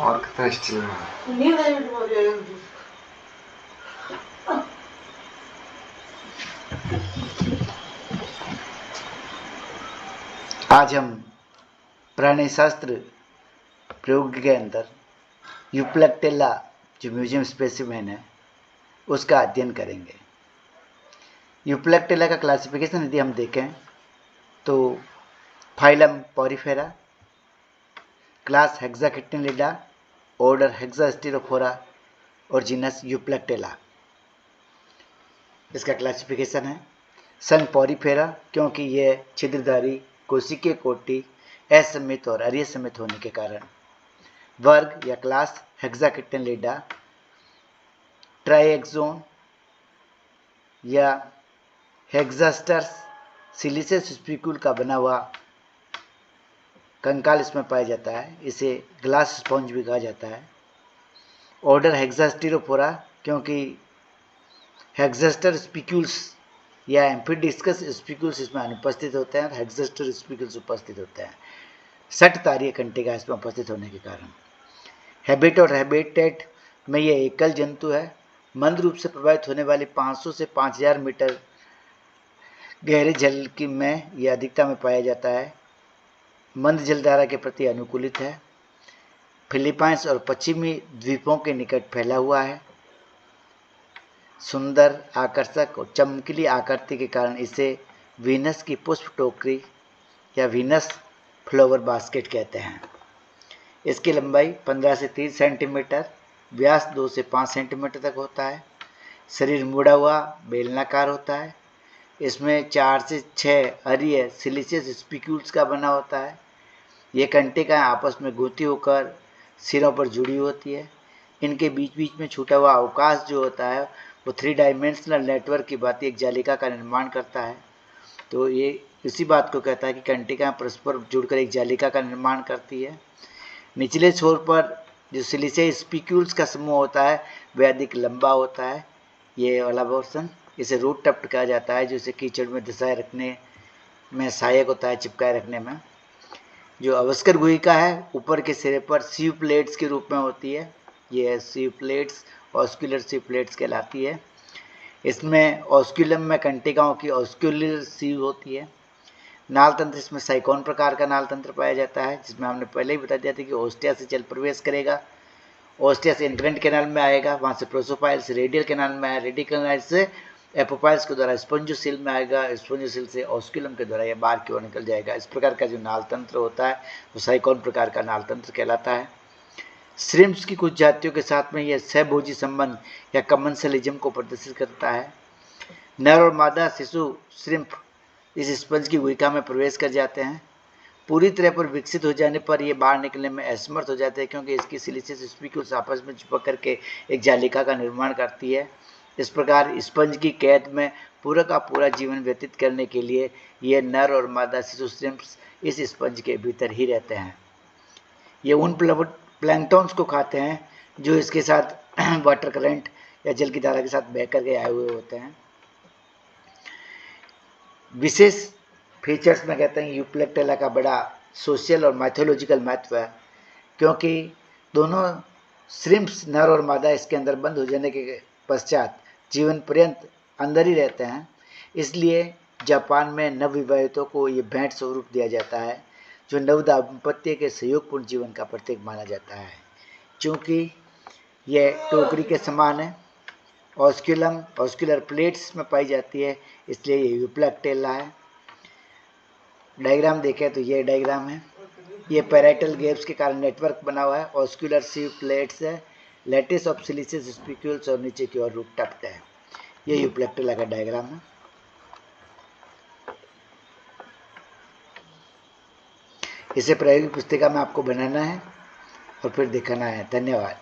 और कितना स्टील में आज हम प्राणी शास्त्र प्रयोग के अंदर यूप्लेक्टेला जो म्यूजियम स्पेसिमेन है उसका अध्ययन करेंगे। यूप्लेक्टेला का क्लासिफिकेशन यदि हम देखें तो फाइलम पॉरीफेरा, क्लास हेक्साकिटनिडा, ऑर्डर हेक्सास्टिरोफोरा और जीनस यूप्लेक्टेला इसका क्लासिफिकेशन है। संघ पॉरीफेरा क्योंकि यह छिद्रधारी कोशिकीय कोटि असममित और अरियसमित होने के कारण। वर्ग या क्लास हेक्साकिटनिडा, ट्राइएक्सोन या हेक्सास्टर्स सिलिशियस स्पिक्यूल का बना हुआ कंकाल इसमें पाया जाता है। इसे ग्लास स्पॉन्ज भी कहा जाता है। ऑर्डर हेक्सास्टिरोफोरा क्योंकि हेक्सास्टर स्पिक्यूल्स या एम्फीडिस्कस स्पिक्यूल्स इसमें अनुपस्थित होते हैं और हेक्सास्टर स्पिक्यूल्स उपस्थित होते हैं। सट तारीय कंटिका इसमें उपस्थित होने के कारण। हैबिट और हैबिटेट में यह एकल जंतु है। मंद रूप से प्रभावित होने वाली 500 से 5000 मीटर गहरे जल की में यह अधिकता में पाया जाता है। मंद जलधारा के प्रति अनुकूलित है। फिलीपाइंस और पश्चिमी द्वीपों के निकट फैला हुआ है। सुंदर, आकर्षक और चमकीली आकृति के कारण इसे वीनस की पुष्प टोकरी या वीनस फ्लावर बास्केट कहते हैं। इसकी लंबाई 15 से 30 सेंटीमीटर, व्यास 2 से 5 सेंटीमीटर तक होता है। शरीर मुड़ा हुआ बेलनाकार होता है। इसमें 4 से 6 अरीय सिलिशियस स्पिक्यूल्स का बना होता है। ये कंटिकाएं आपस में गुंथी होकर सिरों पर जुड़ी होती है। इनके बीच बीच में छूटा हुआ अवकाश जो होता है वो 3 डायमेंशनल नेटवर्क की भांति एक जालिका का निर्माण करता है। तो ये इसी बात को कहता है कि कंटिकाएं परस्पर जुड़कर एक जालिका का निर्माण करती है। निचले छोर पर जो सिलिशियस स्पिक्यूल्स का समूह होता है वह अधिक लंबा होता है। ये वाला पोर्शन इसे रूट टफ्ट कहा जाता है, जो इसे कीचड़ में दसाए रखने में सहायक होता है, चिपकाए रखने में। जो अवस्कर गुहिका है ऊपर के सिरे पर सीव प्लेट्स के रूप में होती है। ये सीव प्लेट्स ऑस्क्यूलर सीव प्लेट्स कहलाती है। इसमें ऑस्क्यूलम में कंटिकाओं की ऑस्क्यूलर सीव होती है। नाल तंत्र इसमें साइकोन प्रकार का नाल तंत्र पाया जाता है, जिसमें हमने पहले ही बता दिया था कि ओस्टिया से जल प्रवेश करेगा, ओस्टिया से इंटरवेंट कैनाल में आएगा, वहाँ से प्रोसोफाइल से रेडियल कैनाल में आएगा, रेडियल कैनाल से एपोफाइल्स के द्वारा स्पॉन्जोसिल में आएगा, स्पॉन्जोसिल से ऑस्क्यूलम के द्वारा यह बाहर की ओर निकल जाएगा। इस प्रकार का जो नाल तंत्र होता है वो साइकोन प्रकार का नाल तंत्र कहलाता है। श्रिम्प्स की कुछ जातियों के साथ में यह सहभोजी संबंध या कमेंसलिज्म को प्रदर्शित करता है। नर और मादा शिशु श्रिम्प इस स्पंज की गुहिका में प्रवेश कर जाते हैं। पूरी तरह पर विकसित हो जाने पर ये बाहर निकलने में असमर्थ हो जाते हैं, क्योंकि इसकी सिलिशियस स्पिक्यूल्स आपस में चिपक करके एक जालिका का निर्माण करती है। इस प्रकार स्पंज की कैद में पूरा का पूरा जीवन व्यतीत करने के लिए ये नर और मादा शिशु श्रिम्प्स इस स्पंज के भीतर ही रहते हैं। ये उन प्लैंक्टन्स को खाते हैं जो इसके साथ वाटर करंट या जल की धारा के साथ बह करके आए हुए होते हैं। विशेष फीचर्स में कहते हैं यूप्लेक्टेला का बड़ा सोशल और मैथोलॉजिकल महत्व है, क्योंकि दोनों श्रिम्प्स नर और मादा इसके अंदर बंद हो जाने के पश्चात जीवन पर्यंत अंदर ही रहते हैं। इसलिए जापान में नवविवाहितों को ये भेंट स्वरूप दिया जाता है, जो नव दाम्पत्य के सहयोगपूर्ण जीवन का प्रतीक माना जाता है। चूँकि यह टोकरी के समान है, ऑस्क्यूलर प्लेट्स में पाई जाती है, इसलिए ये यूप्लेक्टेला है। डायग्राम देखें तो ये डायग्राम है। ये पैराइटल गैप्स के कारण नेटवर्क बना हुआ है। ऑस्क्यूलर सीव प्लेट्स है, लेटिस ऑफ सिलिशियस स्पिक्यूल्स और नीचे की ओर रूट टफ्ट है। ये यूप्लेक्टेला का डायग्राम है। इसे प्रायोगिक पुस्तिका में आपको बनाना है और फिर दिखाना है। धन्यवाद।